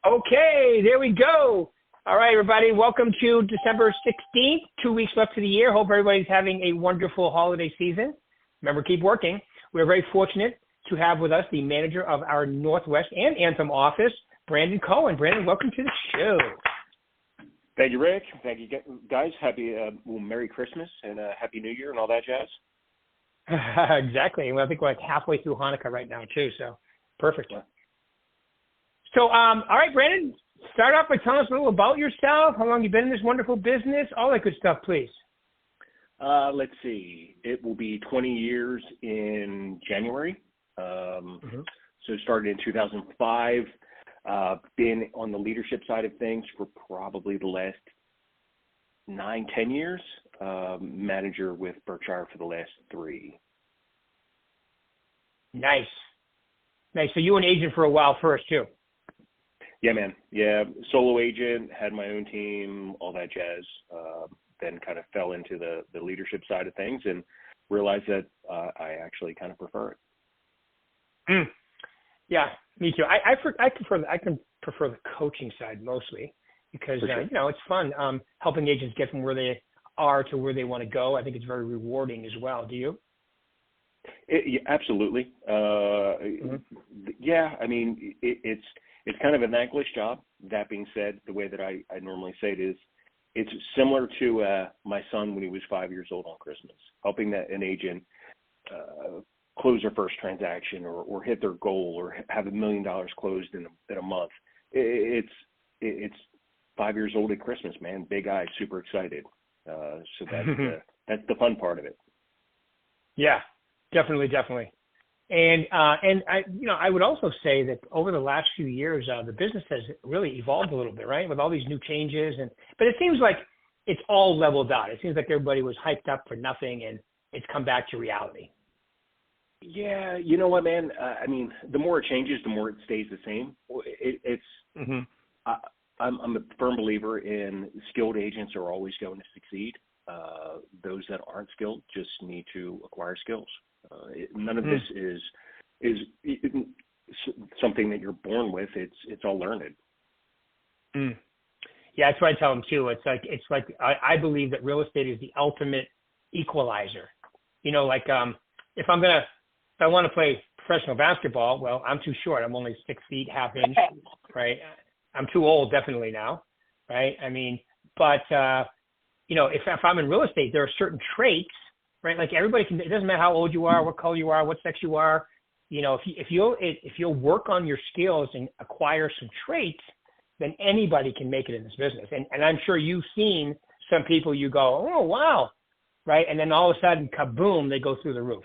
Okay, there we go. All right, everybody, welcome to December 16th, 2 weeks left to the year. Hope everybody's having a wonderful holiday season. Remember, keep working. We're very fortunate to have with us the manager of our Northwest and Anthem office, Brandon Cohan. Brandon, welcome to the show. Thank you, Rick. Thank you, guys. Merry Christmas and Happy New Year and all that jazz. Exactly. Well, I think we're like halfway through Hanukkah right now, too, so perfect. Yeah. So, all right, Brandon, start off by telling us a little about yourself, how long you've been in this wonderful business, all that good stuff, please. Let's see. It will be 20 years in January. So it started in 2005. Been on the leadership side of things for probably the last 9-10 years. Manager with Berkshire for the last 3. Nice. So you were an agent for a while first, too. Yeah, man. Yeah, solo agent, had my own team, all that jazz. Then kind of fell into the leadership side of things and realized that I actually kind of prefer it. Yeah, me too. I can prefer the coaching side mostly because sure. It's fun helping agents get from where they are to where they want to go. I think it's very rewarding as well. Do you? Yeah, absolutely. Yeah, I mean it's kind of a thankless job. That being said, the way that I normally say it is, it's similar to my son when he was 5 years old on Christmas, helping an agent close their first transaction or hit their goal or have $1 million closed in a month. It's 5 years old at Christmas, man. Big eyes, super excited. So that's the fun part of it. Yeah, definitely. And I would also say that over the last few years, the business has really evolved a little bit, right? With all these new changes, but it seems like it's all leveled out. It seems like everybody was hyped up for nothing, and it's come back to reality. Yeah, you know what, man? I mean, the more it changes, the more it stays the same. I'm a firm believer in skilled agents are always going to succeed. Those that aren't skilled just need to acquire skills. None of this is something that you're born with. It's all learned. Yeah, that's what I tell them too. It's like I believe that real estate is the ultimate equalizer. If I want to play professional basketball, well, I'm too short. I'm only 6 feet, ½ inch, right? I'm too old, definitely now, right? I mean, but if I'm in real estate, there are certain traits, right? Like everybody can. It doesn't matter how old you are, what color you are, what sex you are. If you'll work on your skills and acquire some traits, then anybody can make it in this business. And I'm sure you've seen some people. You go, oh wow, right? And then all of a sudden, kaboom, they go through the roof.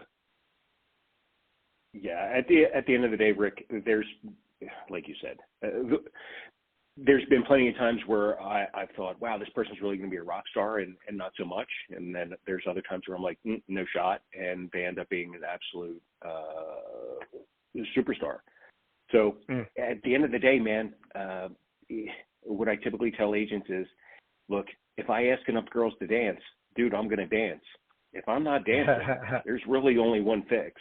Yeah, at the end of the day, Rick, there's, like you said, there's been plenty of times where I've thought, wow, this person's really going to be a rock star and not so much. And then there's other times where I'm like, no shot. And they end up being an absolute superstar. So at the end of the day, man, what I typically tell agents is, look, if I ask enough girls to dance, dude, I'm going to dance. If I'm not dancing, there's really only one fix.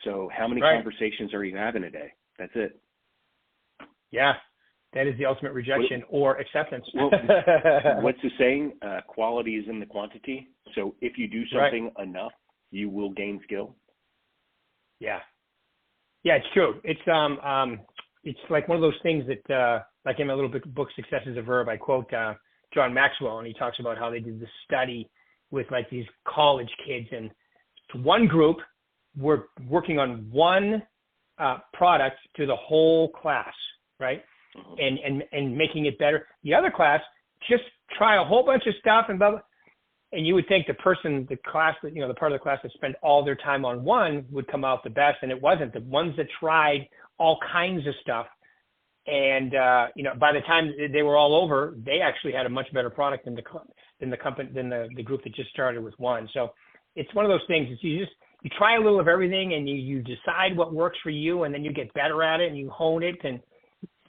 So how many conversations are you having a day? That's it. Yeah, that is the ultimate rejection or acceptance. Well, what's the saying? Quality is in the quantity. So if you do something enough, you will gain skill. Yeah, it's true. It's like one of those things that, like in my little book, Success is a Verb, I quote John Maxwell, and he talks about how they did this study with like these college kids, and one group were working on one product to the whole class, right? And making it better. The other class just try a whole bunch of stuff and blah, blah. And you would think the part of the class that spent all their time on one would come out the best, and it wasn't. The ones that tried all kinds of stuff, and by the time they were all over, they actually had a much better product than the group that just started with one. So it's one of those things. You try a little of everything, and you decide what works for you, and then you get better at it, and you hone it, and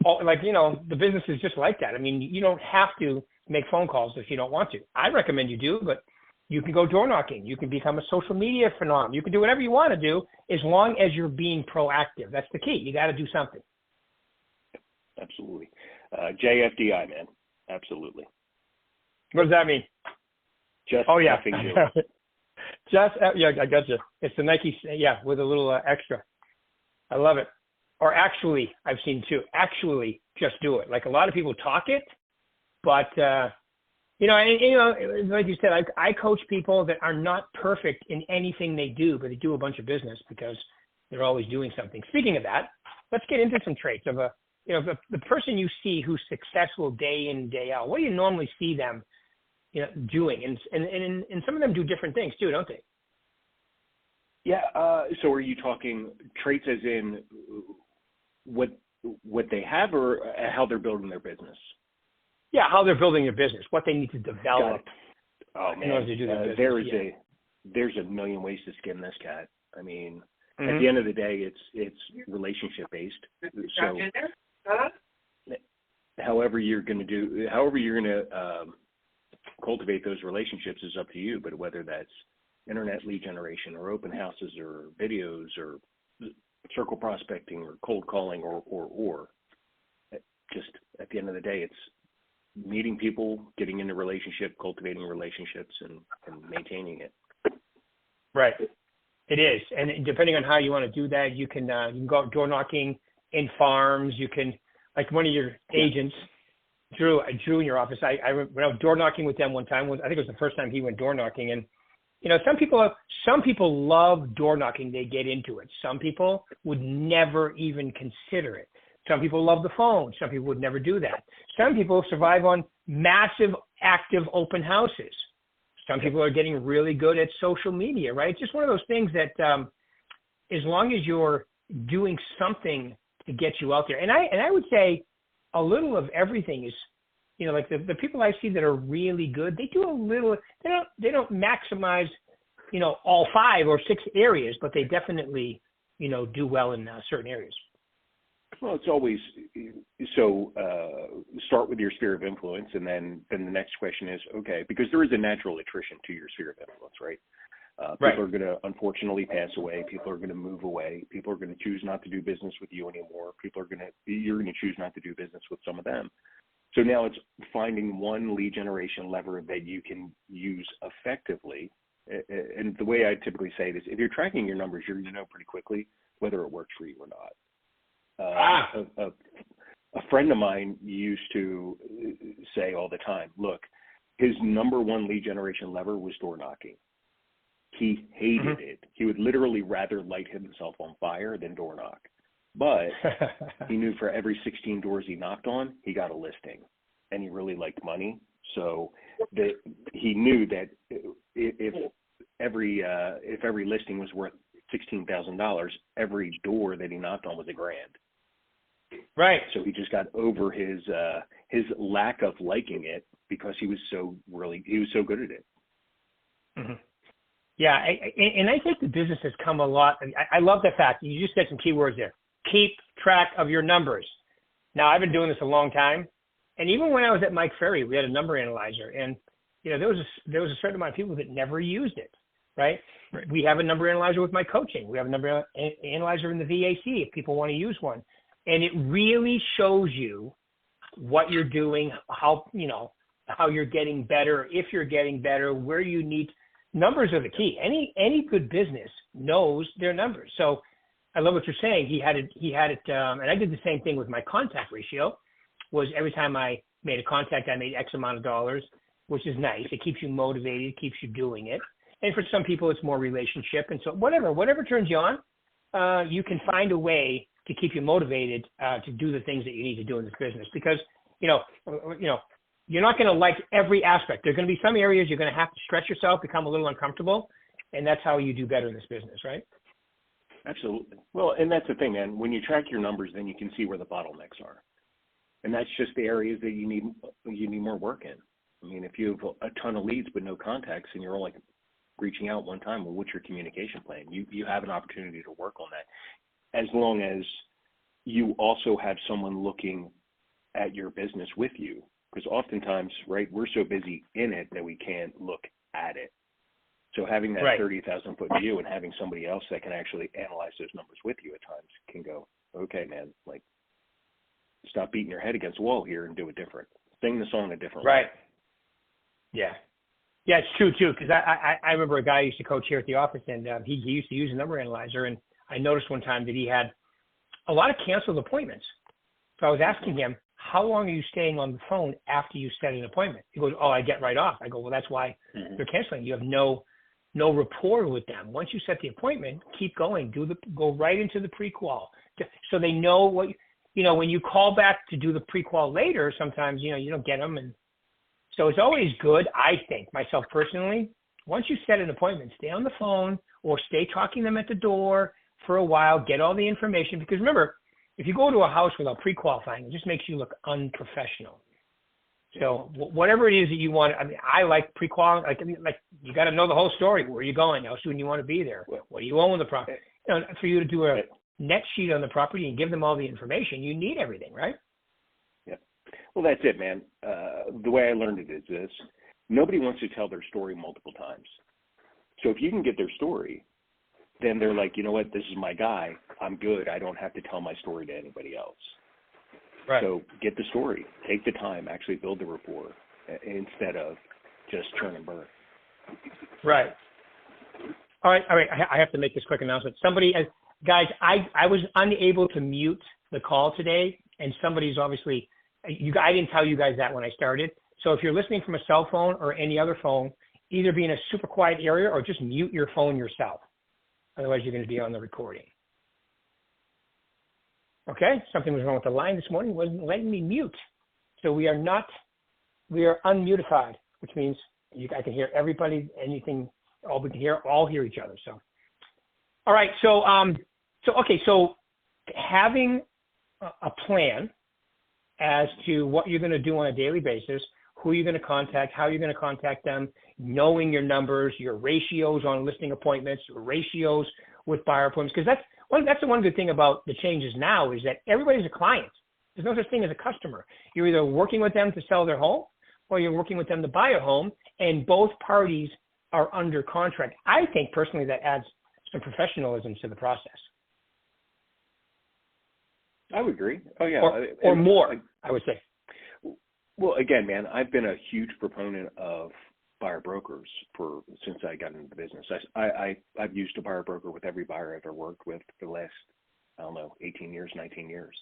the business is just like that. I mean, you don't have to make phone calls if you don't want to. I recommend you do, but you can go door knocking. You can become a social media phenomenon. You can do whatever you want to do as long as you're being proactive. That's the key. You got to do something. Absolutely. Absolutely. JFDI, man. Absolutely. What does that mean? Just Oh, yeah. effing do it. Yeah, I got you. It's the Nike, yeah, with a little extra. I love it. Or actually, I've seen too. Actually, just do it. Like a lot of people talk it, but like you said, I coach people that are not perfect in anything they do, but they do a bunch of business because they're always doing something. Speaking of that, let's get into some traits of the person you see who's successful day in, day out. What do you normally see them, doing? And some of them do different things too, don't they? Yeah. So are you talking traits as in what they have, or how they're building their business? Yeah, how they're building their business, what they need to develop in order to do their business. There's a million ways to skin this cat. I mean, Mm-hmm. At the end of the day, it's relationship based. So, however you're going to cultivate those relationships is up to you. But whether that's internet lead generation, or open houses, or videos, or circle prospecting, or cold calling, or just at the end of the day, it's meeting people, getting into relationship, cultivating relationships, and maintaining it. Right. It is. And depending on how you want to do that, you can go out door knocking in farms. You can, like one of your agents, Drew in your office, I went out door knocking with them one time. I think it was the first time he went door knocking. And, some people love door knocking. They get into it. Some people would never even consider it. Some people love the phone. Some people would never do that. Some people survive on massive active open houses. Some people are getting really good at social media, right? It's just one of those things that as long as you're doing something to get you out there. And I would say a little of everything is, like the people I see that are really good, they do a little, they don't maximize, all 5 or 6 areas, but they definitely, do well in certain areas. Well, it's always so. Start with your sphere of influence, and then the next question is, okay, because there is a natural attrition to your sphere of influence, right? People are going to unfortunately pass away. People are going to move away. People are going to choose not to do business with you anymore. You're going to choose not to do business with some of them. So now it's finding one lead generation lever that you can use effectively. And the way I typically say it is, if you're tracking your numbers, you're going to know pretty quickly whether it works for you or not. A friend of mine used to say all the time, look, his number one lead generation lever was door knocking. He hated it. He would literally rather light himself on fire than door knock. But he knew for every 16 doors he knocked on, he got a listing, and he really liked money. So he knew that if every listing was worth $16,000, every door that he knocked on was $1,000. Right. So he just got over his lack of liking it because he was so good at it. Mm-hmm. Yeah, and I think the business has come a lot. I love the fact you just said some key words there. Keep track of your numbers. Now, I've been doing this a long time, and even when I was at Mike Ferry, we had a number analyzer, and there was a certain amount of people that never used it. Right? We have a number analyzer with my coaching. We have a number analyzer in the VAC if people want to use one. And it really shows you what you're doing, how you're getting better, if you're getting better, where you need. Numbers are the key. Any good business knows their numbers. So I love what you're saying. He had it, and I did the same thing with my contact ratio. Was every time I made a contact, I made X amount of dollars, which is nice. It keeps you motivated, keeps you doing it. And for some people, it's more relationship. And so whatever turns you on, you can find a way to keep you motivated to do the things that you need to do in this business. Because, you're not going to like every aspect. There are going to be some areas you're going to have to stretch yourself, become a little uncomfortable, and that's how you do better in this business, right? Absolutely. Well, and that's the thing, man. When you track your numbers, then you can see where the bottlenecks are. And that's just the areas that you need more work in. I mean, if you have a ton of leads but no contacts and you're only reaching out one time, well, what's your communication plan? You have an opportunity to work on that, as long as you also have someone looking at your business with you. Because oftentimes, right, we're so busy in it that we can't look at it. So having that 30,000-foot view and having somebody else that can actually analyze those numbers with you at times can go, okay, man, like stop beating your head against the wall here and do it different. Sing the song a different way. Right. Yeah. Yeah, it's true too. Because I remember a guy I used to coach here at the office, and he used to use a number analyzer, and I noticed one time that he had a lot of canceled appointments. So I was asking him, how long are you staying on the phone after you set an appointment? He goes, oh, I get right off. I go, well, that's why they're canceling. You have no rapport with them. Once you set the appointment, keep going. Go right into the pre-qual. So they know what, when you call back to do the pre-qual later, sometimes, you don't get them. And so it's always good, I think, myself personally, once you set an appointment, stay on the phone or stay talking to them at the door for a while, get all the information. Because remember, if you go to a house without pre-qualifying, it just makes you look unprofessional. So whatever it is that you want, I like pre-qual. Like you got to know the whole story. Where are you going? How soon you want to be there? What do you own the property? For you to do a net sheet on the property and give them all the information, you need everything, right? Yeah. Well, that's it, man. The way I learned it is this: nobody wants to tell their story multiple times. So if you can get their story, then they're like, you know what? This is my guy. I'm good. I don't have to tell my story to anybody else. Right. So get the story, take the time, actually build the rapport instead of just churn and burn. Right. All right. I have to make this quick announcement. Guys, I was unable to mute the call today, and somebody's obviously, I didn't tell you guys that when I started. So if you're listening from a cell phone or any other phone, either be in a super quiet area or just mute your phone yourself. Otherwise, you're going to be on the recording. Okay, something was wrong with the line this morning. It wasn't letting me mute. So we are unmutified, which means I can hear everybody, anything, we can all hear each other. So, all right. So having a plan as to what you're going to do on a daily basis, who you're going to contact, how you're going to contact them, knowing your numbers, your ratios on listing appointments, your ratios with buyer appointments, because that's the one good thing about the changes now is that everybody's a client. There's no such thing as a customer. You're either working with them to sell their home or you're working with them to buy a home, and both parties are under contract. I think personally that adds some professionalism to the process. I would agree. Oh, yeah. Or more, I would say. Well, again, man, I've been a huge proponent of buyer brokers since I got into the business. I've used a buyer broker with every buyer I've ever worked with for the last, 18 years, 19 years.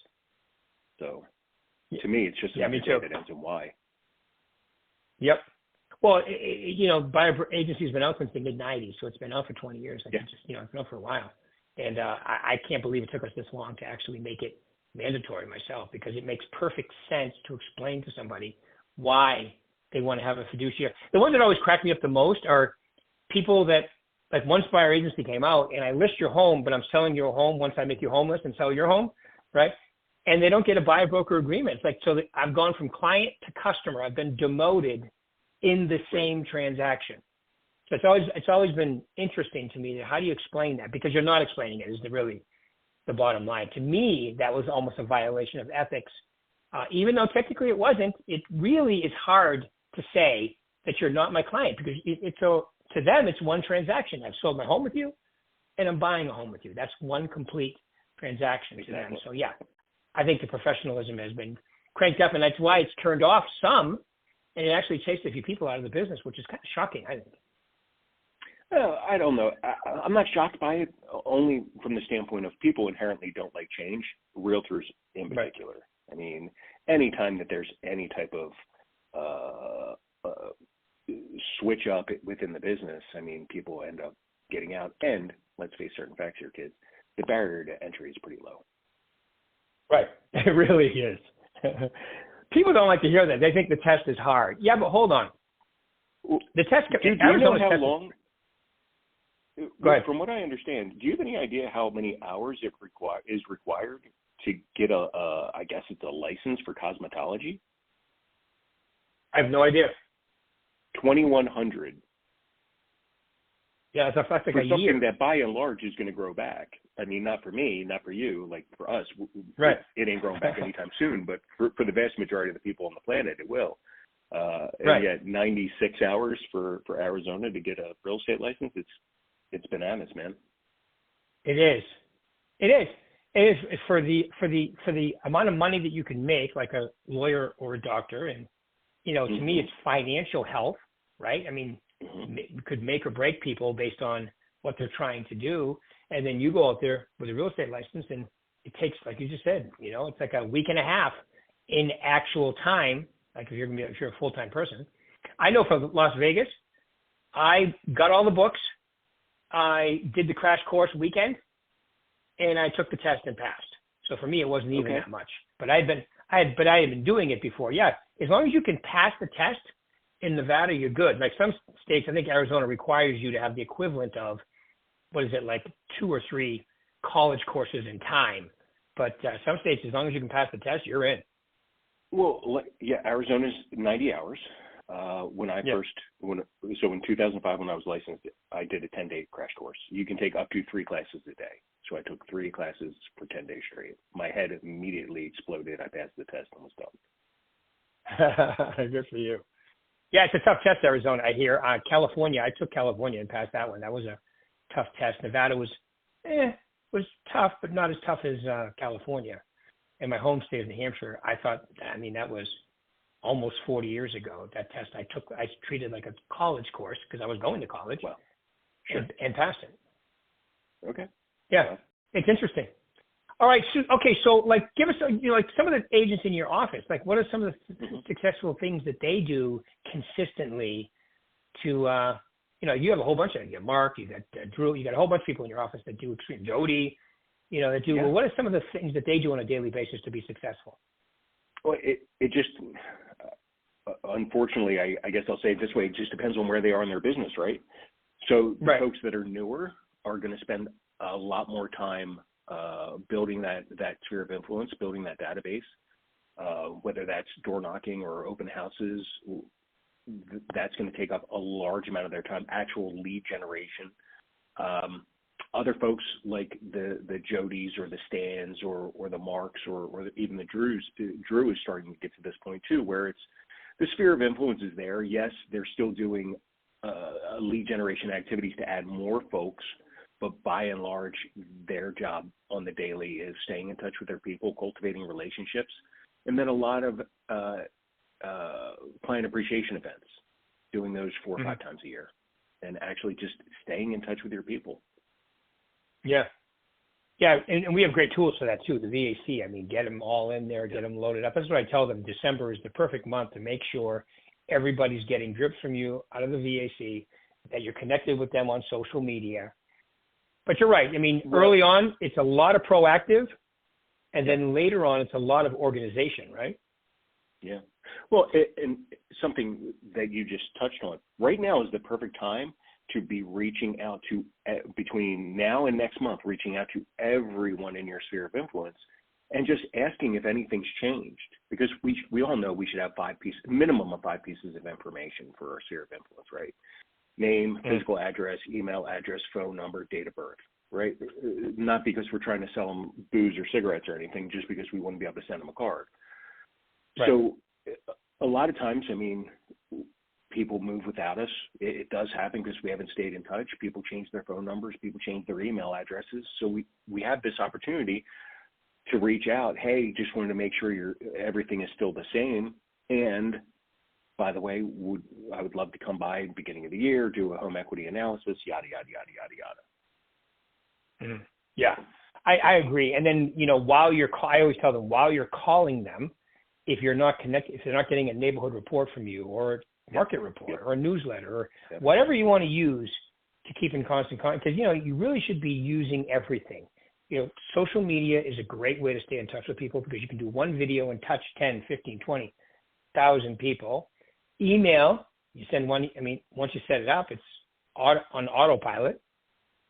So to me, it's just me too. That ends in Y. Yep. Well, buyer agency has been out since the mid-'90s, so it's been out for 20 years. It's been out for a while. And I can't believe it took us this long to actually make it mandatory myself, because it makes perfect sense to explain to somebody why they want to have a fiduciary. The ones that always crack me up the most are people that, like, once buyer agency came out and I list your home, but I'm selling your home once I make you homeless and sell your home, right? And they don't get a buyer broker agreement. It's like, so that I've gone from client to customer. I've been demoted in the same transaction. So it's always been interesting to me. How do you explain that? Because you're not explaining it is really the bottom line. To me, that was almost a violation of ethics. Even though technically it wasn't, it really is hard to say that you're not my client, because to them, it's one transaction. I've sold my home with you and I'm buying a home with you. That's one complete transaction to them. So yeah, I think the professionalism has been cranked up, and that's why it's turned off some, and it actually chased a few people out of the business, which is kind of shocking, I think. I don't know. I'm not shocked by it, only from the standpoint of people inherently don't like change, realtors in particular. Right. I mean, anytime that there's any type of switch up within the business, I mean, people end up getting out. And let's face certain facts here, kids, the barrier to entry is pretty low. Right. It really is. People don't like to hear that. They think the test is hard. Yeah, but hold on. The test, do you know how long? Go ahead. From what I understand, do you have any idea how many hours is required to get I guess it's a license for cosmetology? I have no idea. 2,100. Yeah, it's like for a something year. That by and large is going to grow back. I mean, not for me, not for you, like for us. Right. It ain't growing back anytime soon, but for the vast majority of the people on the planet, it will. Right. And yet 96 hours for Arizona to get a real estate license, it's bananas, man. It is. It is for the amount of money that you can make, like a lawyer or a doctor, and to me, it's financial health, right? I mean, it could make or break people based on what they're trying to do, and then you go out there with a real estate license, and it takes, like you just said, it's like a week and a half in actual time. Like if you're a full-time person, I know for Las Vegas, I got all the books, I did the crash course weekend, and I took the test and passed. So for me, it wasn't even that much. But I had been doing it before. Yeah, as long as you can pass the test in Nevada, you're good. Like some states, I think Arizona requires you to have the equivalent of, what is it, like 2 or 3 college courses in time. But some states, as long as you can pass the test, you're in. Well, yeah, Arizona's 90 hours. In 2005, when I was licensed, I did a 10-day crash course. You can take up to 3 classes a day. So I took 3 classes for 10 days straight. My head immediately exploded. I passed the test and was done. Good for you. Yeah, it's a tough test, Arizona. I hear California. I took California and passed that one. That was a tough test. Nevada was tough, but not as tough as California. In my home state of New Hampshire, I thought, that was almost 40 years ago. That test I treated like a college course because I was going to college. Well, sure. and passed it. Okay. Yeah, it's interesting. All right. So like, give us, like some of the agents in your office, like what are some of the successful things that they do consistently to, you have a whole bunch of them. You got Mark, you got Drew, you got a whole bunch of people in your office that do extreme, Jody, that do, well, what are some of the things that they do on a daily basis to be successful? Well, it just, unfortunately, I guess I'll say it this way, it just depends on where they are in their business, right? So the folks that are newer are going to spend a lot more time building that sphere of influence, building that database, whether that's door knocking or open houses. That's going to take up a large amount of their time, actual lead generation. Other folks like the Jodys or the Stans or the Marks or even the Drews. Drew is starting to get to this point too, where it's the sphere of influence is there. Yes, they're still doing lead generation activities to add more folks, but by and large, their job on the daily is staying in touch with their people, cultivating relationships, and then a lot of client appreciation events, doing those 4 or 5 times a year, and actually just staying in touch with your people. Yeah. Yeah, and we have great tools for that too, the VAC. I mean, get them all in there, get them loaded up. That's what I tell them. December is the perfect month to make sure everybody's getting drips from you out of the VAC, that you're connected with them on social media. But you're right. I mean, early on, it's a lot of proactive, and then later on, it's a lot of organization, right? Yeah. Well, and something that you just touched on, right now is the perfect time to be reaching out to, between now and next month, reaching out to everyone in your sphere of influence and just asking if anything's changed. Because we all know we should have minimum of 5 pieces of information for our sphere of influence, right? Name, physical address, email address, phone number, date of birth, right? Not because we're trying to sell them booze or cigarettes or anything, just because we want to be able to send them a card. Right. So a lot of times, I mean, people move without us. It does happen because we haven't stayed in touch. People change their phone numbers. People change their email addresses. So we have this opportunity to reach out. Hey, just wanted to make sure everything is still the same. And by the way, I would love to come by at the beginning of the year, do a home equity analysis, yada, yada, yada, yada, yada. Yeah, I agree. And then, I always tell them, while you're calling them, if you're not connected, if they're not getting a neighborhood report from you or a market report or a newsletter or whatever you want to use to keep in constant contact, because, you really should be using everything. Social media is a great way to stay in touch with people because you can do one video and touch 10, 15, 20,000 people. Email, you send one. I mean, once you set it up, it's on autopilot.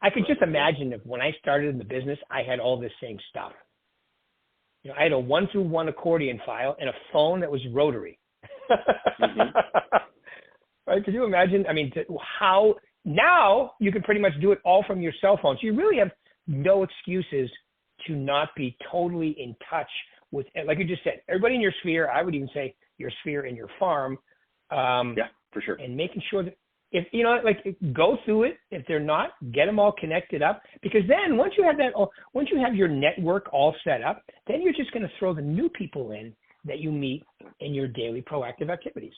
I could just imagine if when I started in the business, I had all this same stuff. I had a 1-through-1 accordion file and a phone that was rotary. Right? Could you imagine? I mean, how now you can pretty much do it all from your cell phone. So you really have no excuses to not be totally in touch with, like you just said, everybody in your sphere. I would even say your sphere and your farm. Yeah, for sure. And making sure if you know, like go through it. If they're not, get them all connected up. Because then once you have your network all set up, then you're just going to throw the new people in that you meet in your daily proactive activities.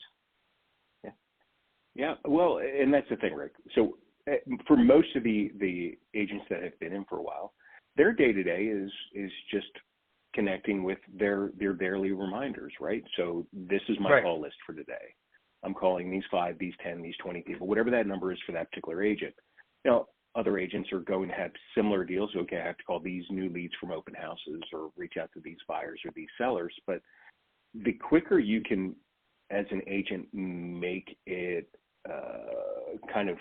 Yeah. Well, and that's the thing, Rick. So for most of the agents that have been in for a while, their day-to-day is just connecting with their daily reminders, right? So this is my call list for today. I'm calling these 5, these 10, these 20 people, whatever that number is for that particular agent. Now, other agents are going to have similar deals. Okay, I have to call these new leads from open houses or reach out to these buyers or these sellers. But the quicker you can, as an agent, make it kind of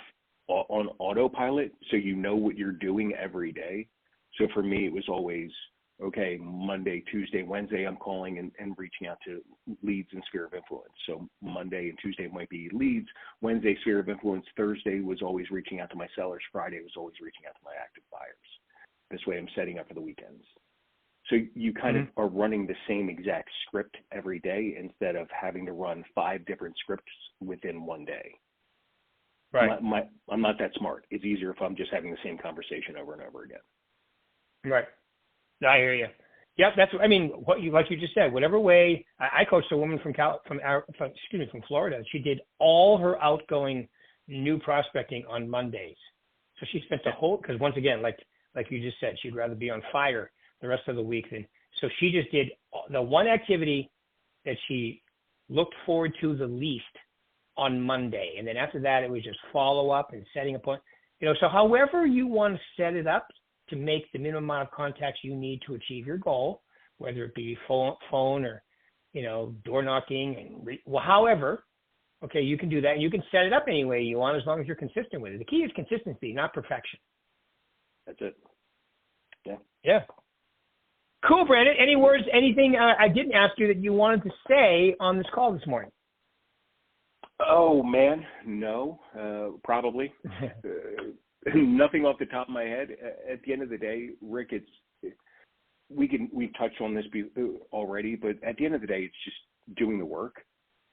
on autopilot, so you know what you're doing every day. So for me, it was always, okay, Monday, Tuesday, Wednesday, I'm calling and reaching out to leads and sphere of influence. So Monday and Tuesday might be leads. Wednesday, sphere of influence. Thursday was always reaching out to my sellers. Friday was always reaching out to my active buyers. This way I'm setting up for the weekends. So you kind of are running the same exact script every day instead of having to run 5 different scripts within one day. Right. I'm not that smart. It's easier if I'm just having the same conversation over and over again. Right. I hear you. Yep, that's. I mean, like you just said, whatever way. I coached a woman from Florida. She did all her outgoing new prospecting on Mondays. So she spent the whole, because once again, like you just said, she'd rather be on fire the rest of the week than. So she just did the one activity that she looked forward to the least on Monday, and then after that, it was just follow up and setting a point. So however you want to set it up to make the minimum amount of contacts you need to achieve your goal, whether it be phone or, door knocking, and however, okay, you can do that. And you can set it up any way you want as long as you're consistent with it. The key is consistency, not perfection. That's it. Yeah. Yeah. Cool, Brandon. Any words, anything I didn't ask you that you wanted to say on this call this morning? Oh, man, no, probably. Nothing off the top of my head. At the end of the day, Rick, we've touched on this already, but at the end of the day, it's just doing the work.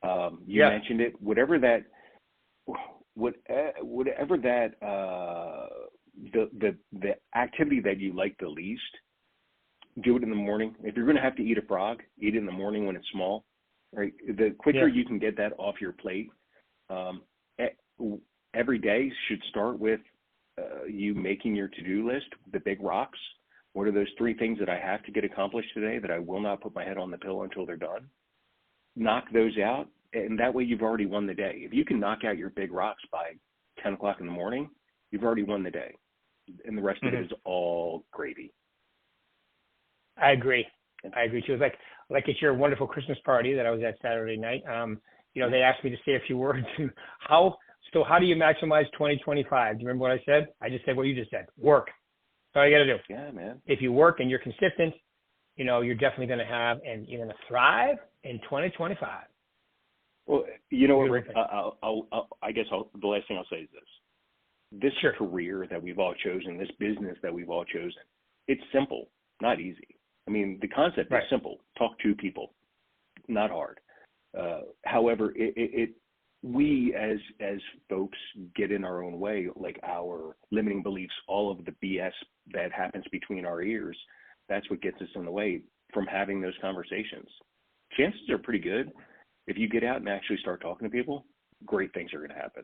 You mentioned it. Whatever that the activity that you like the least, do it in the morning. If you're going to have to eat a frog, eat it in the morning when it's small. Right. The quicker you can get that off your plate, every day should start with you making your to-do list, the big rocks. What are those 3 things that I have to get accomplished today that I will not put my head on the pillow until they're done? Knock those out, and that way you've already won the day. If you can knock out your big rocks by 10 o'clock in the morning, you've already won the day, and the rest of it is all gravy. I agree too. It's like at your wonderful Christmas party that I was at Saturday night. They asked me to say a few words. How do you maximize 2025? Do you remember what I said? I just said what you just said. Work. That's all you got to do. Yeah, man. If you work and you're consistent, you're definitely going to have, and you're going to thrive in 2025. Well, you know what, Rick? I guess the last thing I'll say is this. This career that we've all chosen, this business that we've all chosen, it's simple, not easy. I mean, the concept is simple. Talk to people, not hard. However, we as folks get in our own way, like our limiting beliefs, all of the BS that happens between our ears, that's what gets us in the way from having those conversations. Chances are pretty good. If you get out and actually start talking to people, great things are going to happen.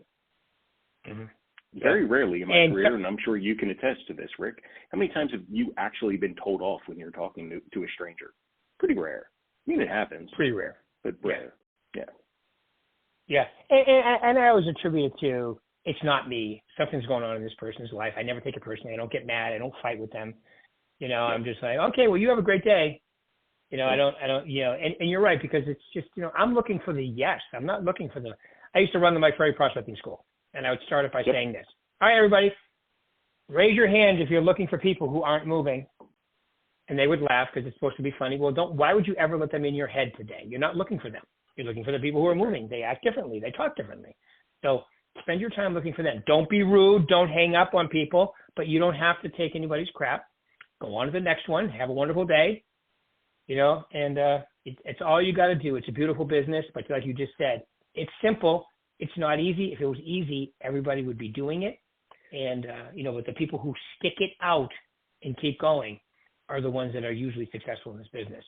Mm-hmm. Very rarely in my career, and I'm sure you can attest to this, Rick, how many times have you actually been told off when you're talking to a stranger? Pretty rare. I mean, it happens. Pretty rare. But rare. Yeah. Yeah. And I always attribute it to, it's not me. Something's going on in this person's life. I never take it personally. I don't get mad. I don't fight with them. I'm just like, okay, well, you have a great day. I don't, and you're right, because it's just, I'm looking for the yes. I'm not looking for I used to run the Mike Ferry Prospecting School, and I would start it by saying this. All right, everybody, raise your hand if you're looking for people who aren't moving. And they would laugh because it's supposed to be funny. Well, why would you ever let them in your head today? You're not looking for them. You're looking for the people who are moving. They act differently. They talk differently. So spend your time looking for them. Don't be rude. Don't hang up on people, but you don't have to take anybody's crap. Go on to the next one. Have a wonderful day. And it's all you got to do. It's a beautiful business, but like you just said, it's simple. It's not easy. If it was easy, everybody would be doing it. And, but the people who stick it out and keep going are the ones that are usually successful in this business.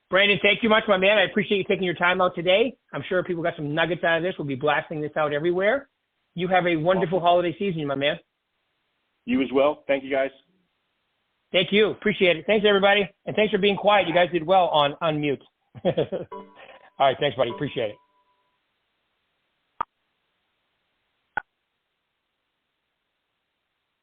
Brandon, thank you much, my man. I appreciate you taking your time out today. I'm sure people got some nuggets out of this. We'll be blasting this out everywhere. You have a wonderful holiday season, my man. You as well. Thank you, guys. Thank you. Appreciate it. Thanks, everybody. And thanks for being quiet. You guys did well on mute. All right. Thanks, buddy. Appreciate it.